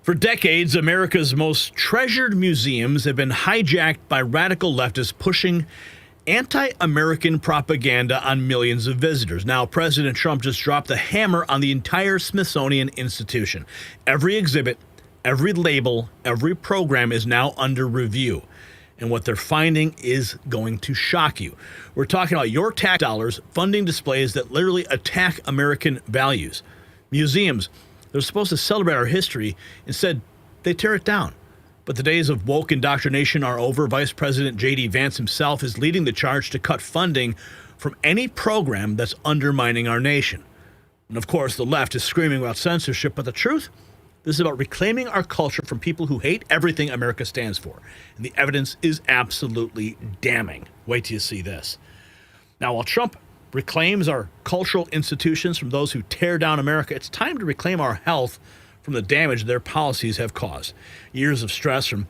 For decades, America's most treasured museums have been hijacked by radical leftists pushing anti-American propaganda on millions of visitors. Now, President Trump just dropped the hammer on the entire Smithsonian Institution. Every exhibit, every label, every program is now under review. And what they're finding is going to shock you. We're talking about your tax dollars funding displays that literally attack American values. Museums, they're supposed to celebrate our history. Instead, they tear it down. But the days of woke indoctrination are over. Vice President JD Vance himself is leading the charge to cut funding from any program that's undermining our nation. And of course, the left is screaming about censorship, but the truth, this is about reclaiming our culture from people who hate everything America stands for. And the evidence is absolutely damning. Wait till you see this. Now, while Trump reclaims our cultural institutions from those who tear down America, it's time to reclaim our health from the damage their policies have caused. Years of stress from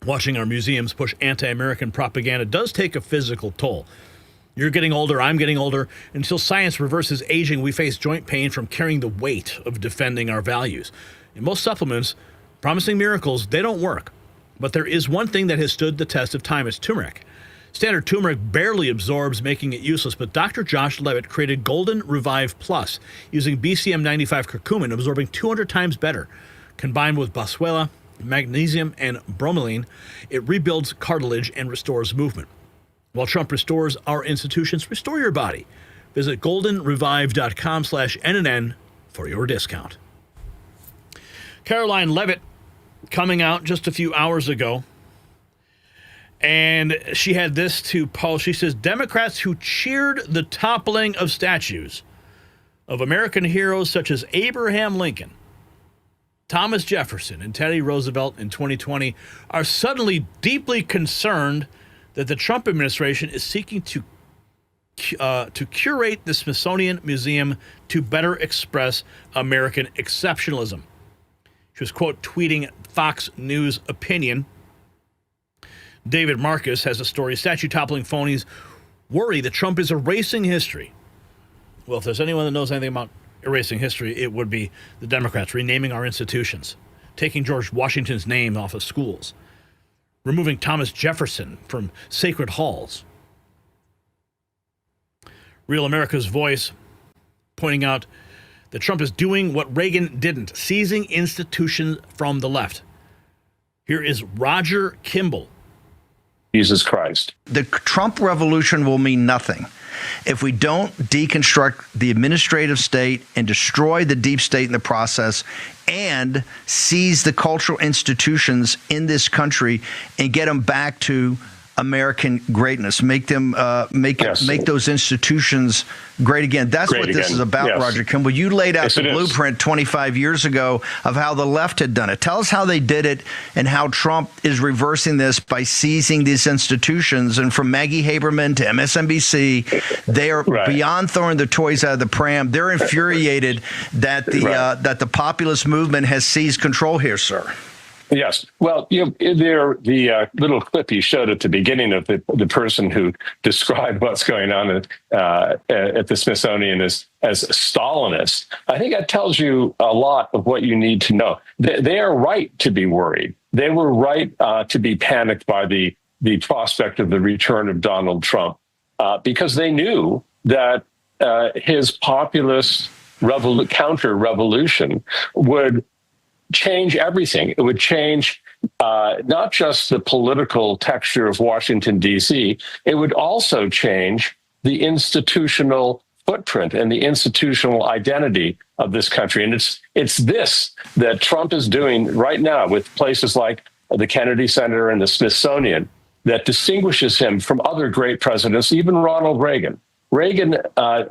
watching our museums push anti-American propaganda does take a physical toll. You're getting older, I'm getting older. Until science reverses aging, we face joint pain from carrying the weight of defending our values. In most supplements, promising miracles, they don't work. But there is one thing that has stood the test of time. It's turmeric. Standard turmeric barely absorbs, making it useless, but Dr. Josh Levit created Golden Revive Plus using BCM 95 curcumin, absorbing 200 times better. Combined with boswellia, magnesium, and bromelain, it rebuilds cartilage and restores movement. While Trump restores our institutions, restore your body. Visit goldenrevive.com/NNN for your discount. Caroline Levit coming out just a few hours ago. And she had this to post. She says, Democrats who cheered the toppling of statues of American heroes such as Abraham Lincoln, Thomas Jefferson, and Teddy Roosevelt in 2020 are suddenly deeply concerned that the Trump administration is seeking to curate the Smithsonian Museum to better express American exceptionalism. She was, quote, tweeting Fox News opinion. David Marcus has a story. Statue-toppling phonies worry that Trump is erasing history. Well, if there's anyone that knows anything about erasing history, it would be the Democrats, renaming our institutions, taking George Washington's name off of schools, removing Thomas Jefferson from sacred halls. Real America's Voice pointing out that Trump is doing what Reagan didn't, seizing institutions from the left. Here is Roger Kimball. Jesus Christ. The Trump revolution will mean nothing if we don't deconstruct the administrative state and destroy the deep state in the process and seize the cultural institutions in this country and get them back to American greatness, make them make those institutions great again. That's what this is about, yes. Roger Kimball. You laid out the blueprint 25 years ago of how the left had done it. Tell us how they did it and how Trump is reversing this by seizing these institutions. And from Maggie Haberman to MSNBC, they are beyond throwing the toys out of the pram. They're infuriated that the populist movement has seized control here, sir. Yes. Well, the little clip you showed at the beginning of the person who described what's going on at the Smithsonian as Stalinist, I think that tells you a lot of what you need to know. They are right to be worried. They were right to be panicked by the prospect of the return of Donald Trump because they knew that his populist counter-revolution would change everything. It would change not just the political texture of Washington, D.C., it would also change the institutional footprint and the institutional identity of this country. And it's this that Trump is doing right now with places like the Kennedy Center and the Smithsonian that distinguishes him from other great presidents, even Ronald Reagan. Reagan,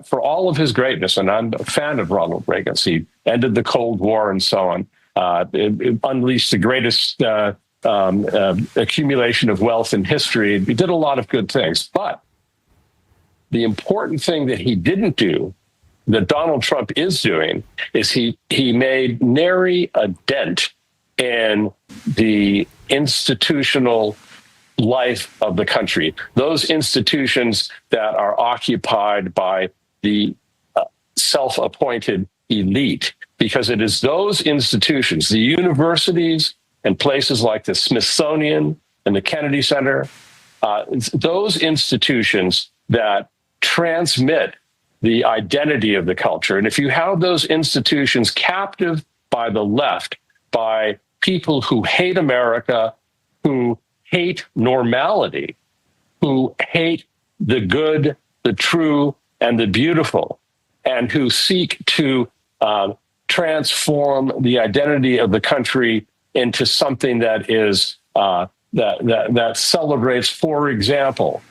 for all of his greatness, and I'm a fan of Ronald Reagan, he ended the Cold War and so on, it unleashed the greatest accumulation of wealth in history. He did a lot of good things. But the important thing that he didn't do, that Donald Trump is doing, is he made nary a dent in the institutional life of the country. Those institutions that are occupied by the self-appointed elite, because it is those institutions, the universities and places like the Smithsonian and the Kennedy Center, those institutions that transmit the identity of the culture. And if you have those institutions captive by the left, by people who hate America, who hate normality, who hate the good, the true, and the beautiful, and who seek to transform the identity of the country into something that is that celebrates, for example,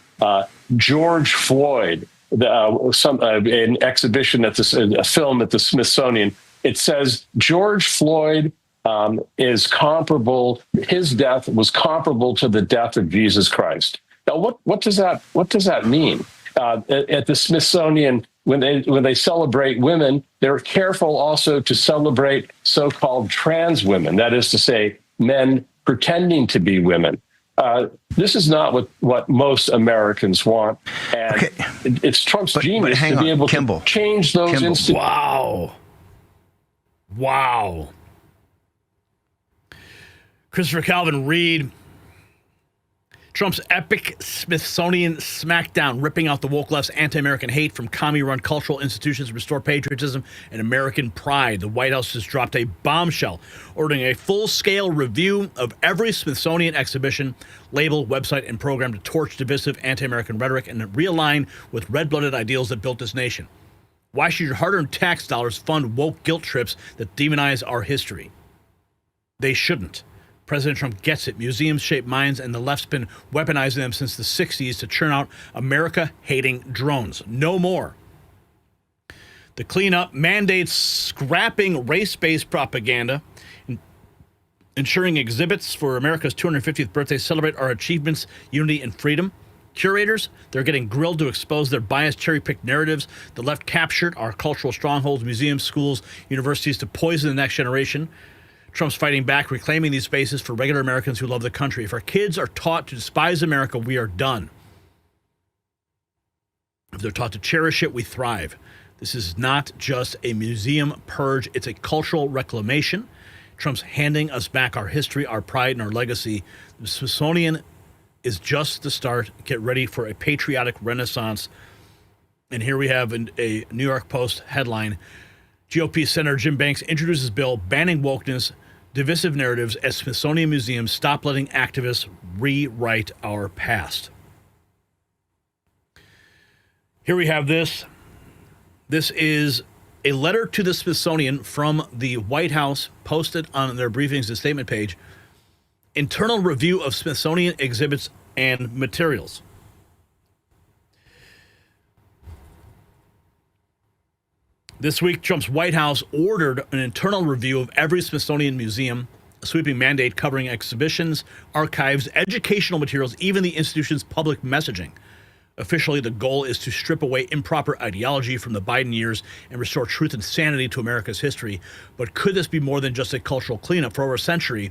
George Floyd, an exhibition at a film at the Smithsonian. It says George Floyd is comparable. His death was comparable to the death of Jesus Christ. Now, what does that mean? At the Smithsonian, when they celebrate women, they're careful also to celebrate so-called trans women. That is to say, men pretending to be women. This is not what most Americans want, and it's Trump's genius to be able to change those institutions. Wow. Christopher Calvin Reed. Trump's epic Smithsonian smackdown, ripping out the woke left's anti-American hate from commie-run cultural institutions to restore patriotism and American pride. The White House just dropped a bombshell, ordering a full-scale review of every Smithsonian exhibition, label, website, and program to torch divisive anti-American rhetoric and realign with red-blooded ideals that built this nation. Why should your hard-earned tax dollars fund woke guilt trips that demonize our history? They shouldn't. President Trump gets it. Museums shape minds, and the left's been weaponizing them since the 60s to churn out America-hating drones. No more. The cleanup mandates scrapping race-based propaganda, ensuring exhibits for America's 250th birthday celebrate our achievements, unity, and freedom. Curators, they're getting grilled to expose their biased cherry-picked narratives. The left captured our cultural strongholds, museums, schools, universities to poison the next generation. Trump's fighting back, reclaiming these spaces for regular Americans who love the country. If our kids are taught to despise America, we are done. If they're taught to cherish it, we thrive. This is not just a museum purge. It's a cultural reclamation. Trump's handing us back our history, our pride, and our legacy. The Smithsonian is just the start. Get ready for a patriotic renaissance. And here we have a New York Post headline. GOP Senator Jim Banks introduces bill banning wokeness, divisive narratives as Smithsonian museums stop letting activists rewrite our past. Here we have this. This is a letter to the Smithsonian from the White House posted on their briefings and statement page. Internal review of Smithsonian exhibits and materials. This week, Trump's White House ordered an internal review of every Smithsonian museum, a sweeping mandate covering exhibitions, archives, educational materials, even the institution's public messaging. Officially, the goal is to strip away improper ideology from the Biden years and restore truth and sanity to America's history. But could this be more than just a cultural cleanup? For over a century,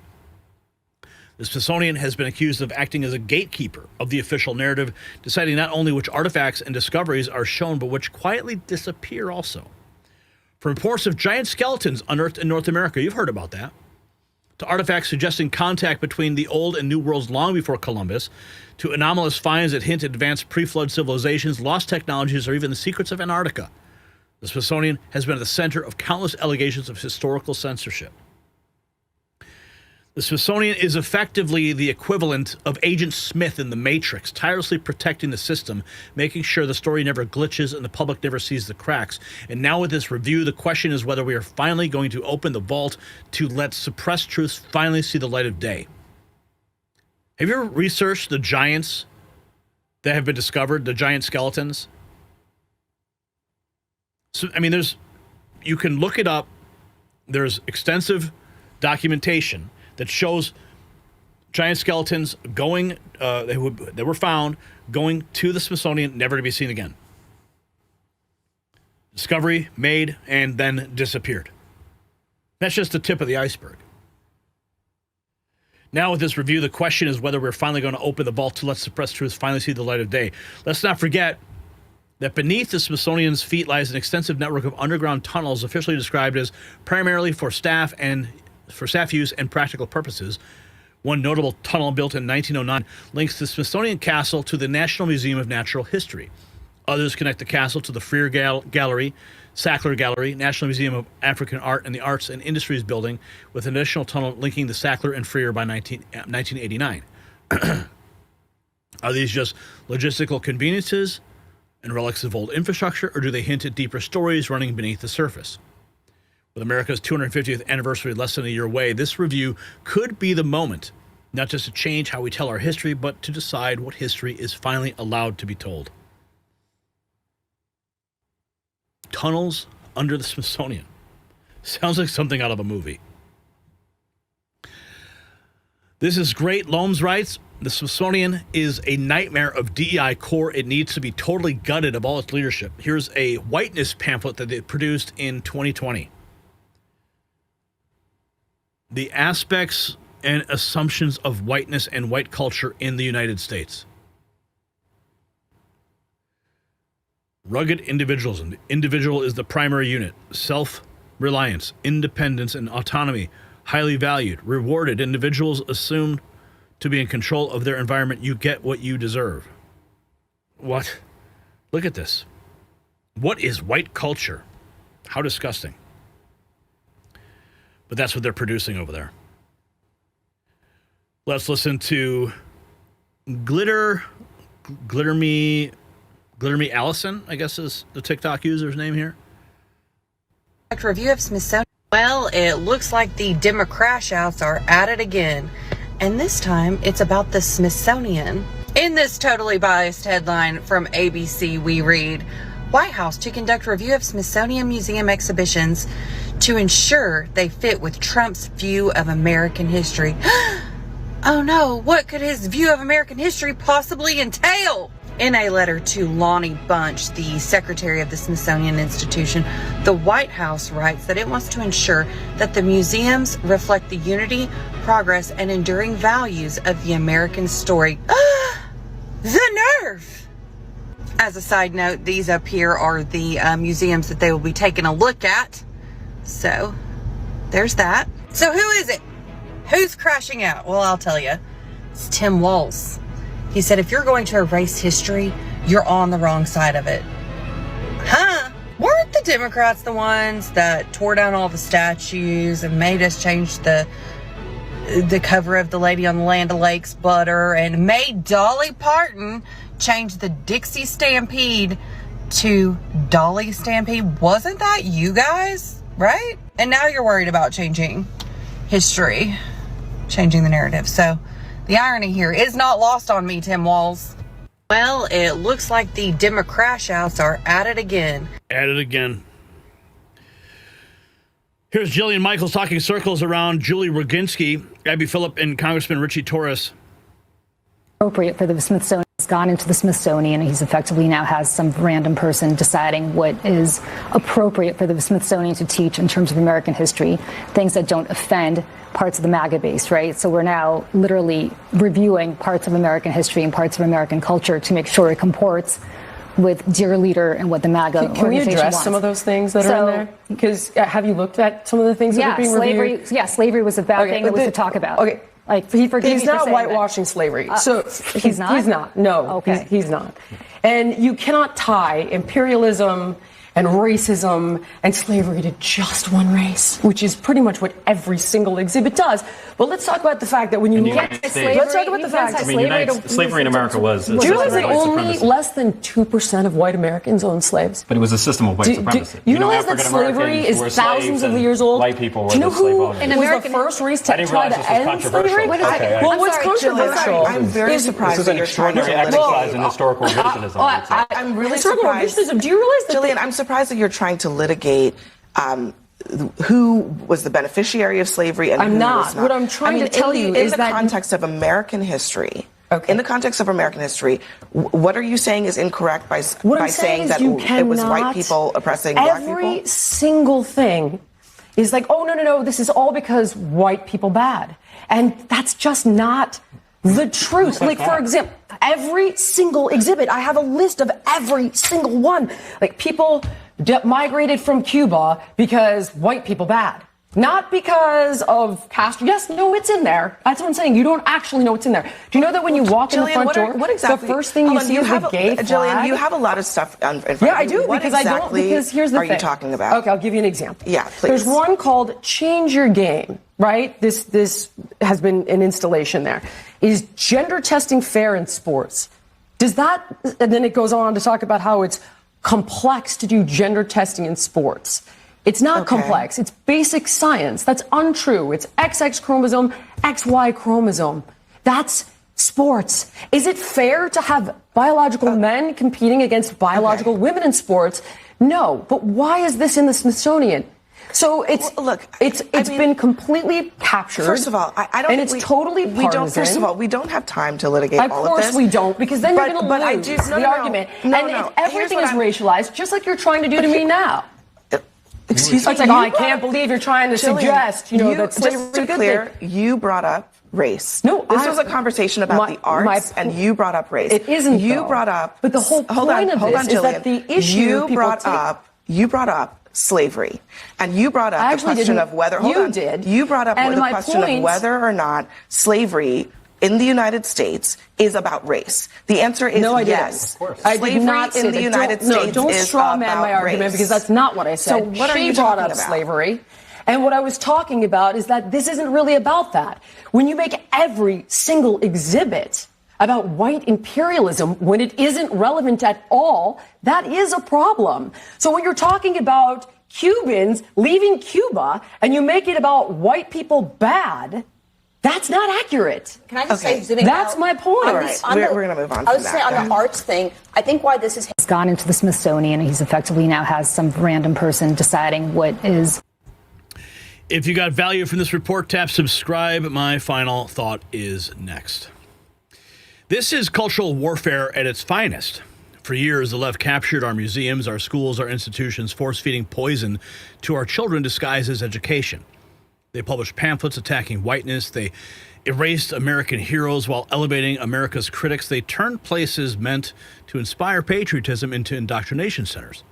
the Smithsonian has been accused of acting as a gatekeeper of the official narrative, deciding not only which artifacts and discoveries are shown, but which quietly disappear also. From reports of giant skeletons unearthed in North America, you've heard about that, to artifacts suggesting contact between the old and new worlds long before Columbus, to anomalous finds that hint at advanced pre-flood civilizations, lost technologies, or even the secrets of Antarctica. The Smithsonian has been at the center of countless allegations of historical censorship. The Smithsonian is effectively the equivalent of Agent Smith in The Matrix, tirelessly protecting the system, making sure the story never glitches and the public never sees the cracks. And now with this review, the question is whether we are finally going to open the vault to let suppressed truths finally see the light of day. Have you ever researched the giants that have been discovered, the giant skeletons? So, I mean, you can look it up. There's extensive documentation that shows giant skeletons going, they were found, going to the Smithsonian, never to be seen again. Discovery made and then disappeared. That's just the tip of the iceberg. Now with this review, the question is whether we're finally going to open the vault to let suppressed truth finally see the light of day. Let's not forget, that beneath the Smithsonian's feet lies an extensive network of underground tunnels officially described as primarily for staff use and practical purposes. One notable tunnel built in 1909 links the Smithsonian Castle to the National Museum of Natural History. Others connect the castle to the Freer Gallery, Sackler Gallery, National Museum of African Art, and the Arts and Industries Building, with an additional tunnel linking the Sackler and Freer by 1989. Are these just logistical conveniences and relics of old infrastructure, or do they hint at deeper stories running beneath the surface? With America's 250th anniversary less than a year away, this review could be the moment, not just to change how we tell our history, but to decide what history is finally allowed to be told. Tunnels under the Smithsonian. Sounds like something out of a movie. This is great. Loams writes, the Smithsonian is a nightmare of DEI core. It needs to be totally gutted of all its leadership. Here's a Whiteness pamphlet that they produced in 2020. The aspects and assumptions of whiteness and white culture in the United States. Rugged individualism. The individual is the primary unit. Self-reliance, independence, and autonomy, highly valued, rewarded. Individuals assumed to be in control of their environment. You get what you deserve. What? Look at this. What is white culture? How disgusting. But that's what they're producing over there. Let's listen to Glitter Me Allison, I guess is the TikTok user's name here. Review of Smithsonian. Well, it looks like the Democrash-outs are at it again. And this time, it's about the Smithsonian. In this totally biased headline from ABC, we read, White House to conduct review of Smithsonian Museum exhibitions to ensure they fit with Trump's view of American history. Oh no, what could his view of American history possibly entail? In a letter to Lonnie Bunch, the secretary of the Smithsonian Institution, the White House writes that it wants to ensure that the museums reflect the unity, progress, and enduring values of the American story. The nerve! As a side note, these up here are the museums that they will be taking a look at. So, there's that. So who is it? Who's crashing out? Well, I'll tell you. It's Tim Walz. He said, if you're going to erase history, you're on the wrong side of it. Huh? Weren't the Democrats the ones that tore down all the statues and made us change the cover of the Lady on the Land O'Lakes butter and made Dolly Parton change the Dixie Stampede to Dolly Stampede? Wasn't that you guys? Right? And now you're worried about changing history, changing the narrative. So the irony here is not lost on me, Tim Walz. Well, it looks like the Democrash-outs are at it again. At it again. Here's Jillian Michaels talking circles around Julie Roginski, Abby Phillip, and Congressman Richie Torres. Appropriate for the Smithsonian. He's gone into the Smithsonian. He's effectively now has some random person deciding what is appropriate for the Smithsonian to teach in terms of American history, things that don't offend parts of the MAGA base, right? So we're now literally reviewing parts of American history and parts of American culture to make sure it comports with dear leader and what the MAGA Can we organization address wants. some of those things that are in there? Because have you looked at some of the things that are being reviewed? Yeah, slavery was a bad thing that was to talk about. Okay. Like, he's not whitewashing slavery. So he's not? He's not. No. Okay. He's not. And you cannot tie imperialism and racism and slavery to just one race, which is pretty much what every single exhibit does. But let's talk about the fact that when you look at slavery, let's talk about the fact that slavery in America was. Do you realize that only less than 2% of white Americans owned slaves? But it was a system of white supremacy. You realize that slavery is thousands of years old? White people were Do you know the slave who owners. was the first race to try to end slavery? Wait a second. Well, what's controversial? I'm very surprised. This is an extraordinary exercise in historical revisionism. I'm really surprised. Do you realize that? Jillian, I'm surprised that you're trying to litigate who was the beneficiary of slavery and who was not. What I'm trying to tell you is that in the context of American history, Okay. in the context of American history, what are you saying is incorrect by saying that it was white people oppressing black people? Every single thing is like, oh, no, this is all because white people bad. And that's just not the truth. Like, for example, every single exhibit, I have a list of every single one. Like, people migrated from Cuba because white people bad. Not because of Castro. Yes, no, it's in there. That's what I'm saying. You don't actually know what's in there. Do you know that when you walk in the front door, the first thing you see is a gay flag? Jillian, you have a lot of stuff in front of you. Yeah, I do, because I don't, because here's the thing. Are you talking about? Okay, I'll give you an example. Yeah, please. There's one called Change Your Game, right? This has been an installation there. Is gender testing fair in sports? Does that, and then it goes on to talk about how it's complex to do gender testing in sports. It's not complex. It's basic science. That's untrue. It's XX chromosome, XY chromosome. That's sports. Is it fair to have biological men competing against biological women in sports? No. But why is this in the Smithsonian? So it's been completely captured. First of all, I don't. And it's totally partisan. We don't. First of all, we don't have time to litigate all of this. Of course we don't, because then you're going to lose the argument. No. Everything is racialized, just like you're trying to do to me now. Excuse me. It's like, I can't believe you're trying to suggest, that slavery is a good thing. You brought up race. No, this was a conversation about the arts, and you brought up race. It isn't. You brought up. But the whole point of this is that the issue you brought up slavery, and you brought up the question of whether. You brought up the question of whether or not slavery in the United States is about race. The answer is yes. Of course. I did not say in the United States don't straw man my argument, because that's not what I said. So what are you brought talking up about? Slavery. And what I was talking about is that this isn't really about that. When you make every single exhibit about white imperialism when it isn't relevant at all, that is a problem. So when you're talking about Cubans leaving Cuba and you make it about white people bad, that's not accurate. Can I just say, zooming that's out, my point. All right, we're going to move on. I was saying on the arts thing, I think why this is. He's gone into the Smithsonian, and he's effectively now has some random person deciding what is. If you got value from this report, tap subscribe. My final thought is next. This is cultural warfare at its finest. For years, the left captured our museums, our schools, our institutions, force-feeding poison to our children disguised as education. They published pamphlets attacking whiteness. They erased American heroes while elevating America's critics. They turned places meant to inspire patriotism into indoctrination centers.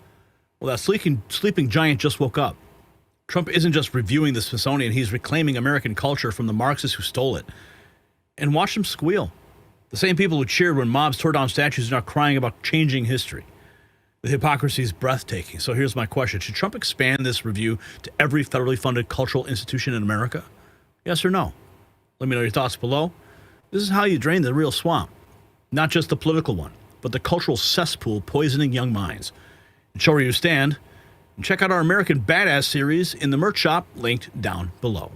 Well, that sleeping giant just woke up. Trump isn't just reviewing the Smithsonian. He's reclaiming American culture from the Marxists who stole it. And watch them squeal. The same people who cheered when mobs tore down statues are now crying about changing history. The hypocrisy is breathtaking. So here's my question. Should Trump expand this review to every federally funded cultural institution in America? Yes or no? Let me know your thoughts below. This is how you drain the real swamp. Not just the political one, but the cultural cesspool poisoning young minds. And show where you stand. And check out our American Badass series in the merch shop linked down below.